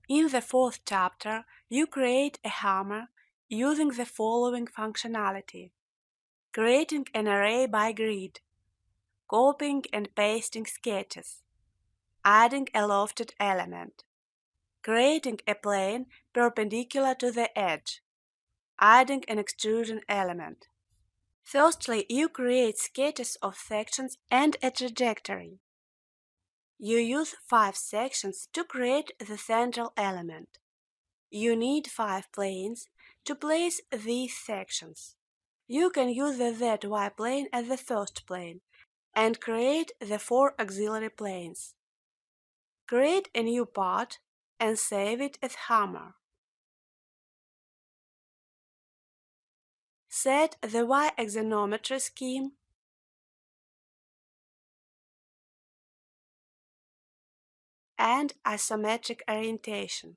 In the fourth chapter, you create a hammer using the following functionality: creating an array by grid, copying and pasting sketches, adding a lofted element, creating a plane perpendicular to the edge, adding an extrusion element. Firstly, you create sketches of sections and a trajectory. You use 5 sections to create the central element. You need 5 planes to place these sections. You can use the ZY plane as the first plane and create the 4 auxiliary planes. Create a new part and save it as hammer. Set the y-axonometry scheme and isometric orientation.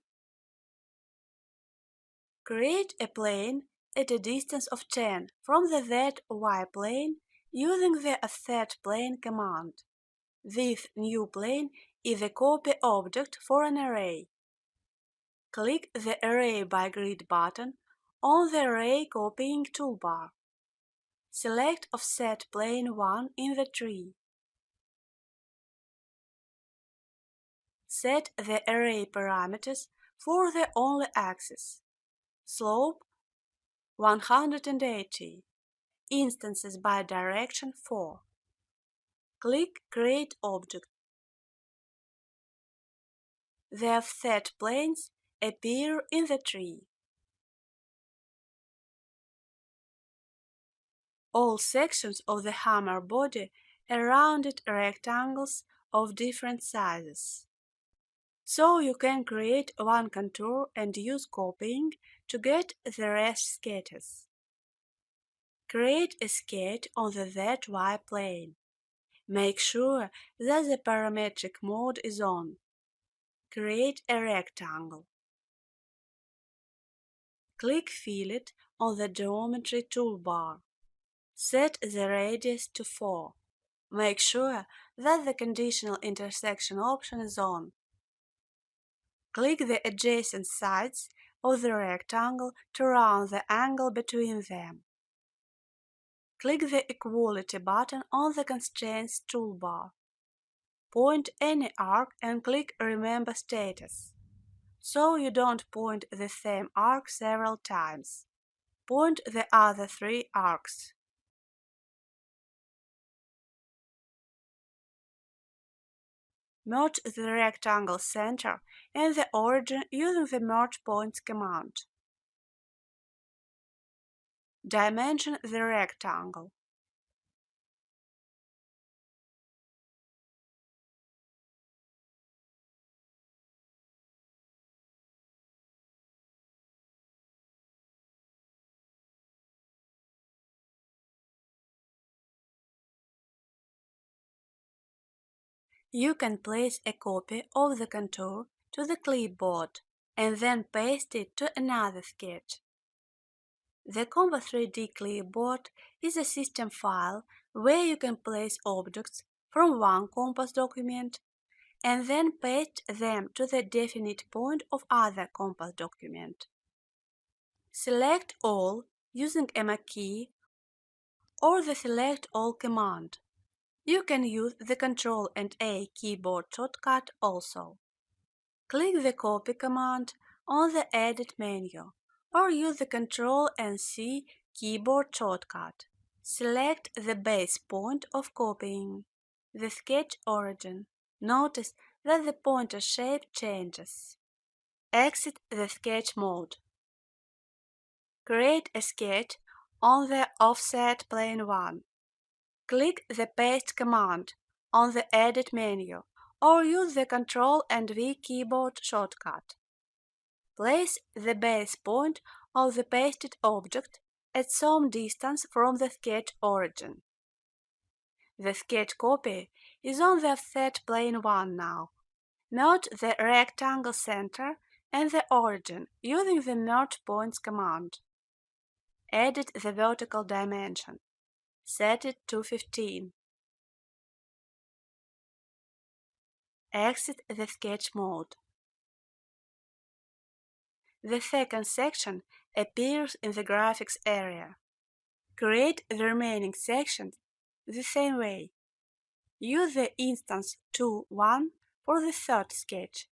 Create a plane at a distance of 10 from the ZY plane using the offset plane command. This new plane is a copy object for an array. Click the Array by Grid button on the Array Copying toolbar. Select Offset Plane 1 in the tree. Set the array parameters for the only axis. Slope 180. Instances by direction 4. Click Create Object. The offset planes appear in the tree. All sections of the hammer body are rounded rectangles of different sizes. So you can create one contour and use copying to get the rest sketches. Create a sketch on the ZY plane. Make sure that the parametric mode is on. Create a rectangle. Click Fillet on the Geometry toolbar. Set the radius to 4. Make sure that the conditional intersection option is on. Click the adjacent sides of the rectangle to round the angle between them. Click the Equality button on the Constraints toolbar. Point any arc and click Remember Status, so you don't point the same arc several times. Point the other 3 arcs. Merge the rectangle center and the origin using the Merge Points command. Dimension the rectangle. You can place a copy of the contour to the clipboard and then paste it to another sketch. The KOMPAS-3D clipboard is a system file where you can place objects from one Compass document and then paste them to the definite point of other Compass document. Select All using a marquee or the Select All command. You can use the Ctrl and A keyboard shortcut also. Click the Copy command on the Edit menu or use the Ctrl and C keyboard shortcut. Select the base point of copying, the sketch origin. Notice that the pointer shape changes. Exit the sketch mode. Create a sketch on the Offset Plane 1. Click the Paste command on the Edit menu or use the Ctrl and V keyboard shortcut. Place the base point of the pasted object at some distance from the sketch origin. The sketch copy is on the Offset Plane 1 now. Merge the rectangle center and the origin using the Merge Points command. Edit the vertical dimension. Set it to 15. Exit the sketch mode. The second section appears in the graphics area. Create the remaining sections the same way. Use the instance 2.1 for the third sketch.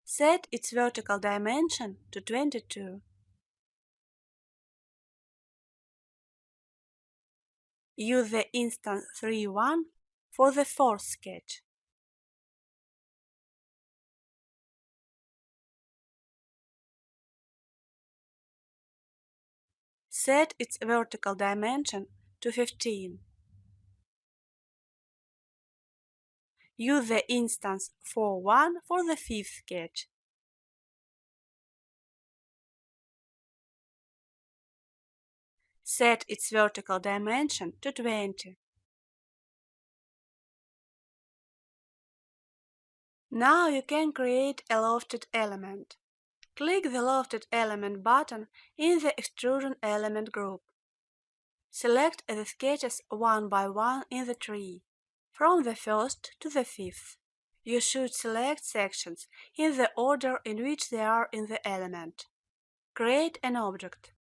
Set its vertical dimension to 22. Use the instance 3.1 for the fourth sketch. Set its vertical dimension to 15. Use the instance 4.1 for the fifth sketch. Set its vertical dimension to 20. Now you can create a lofted element. Click the Lofted Element button in the Extrusion Element group. Select the sketches one by one in the tree, from the first to the fifth. You should select sections in the order in which they are in the element. Create an object.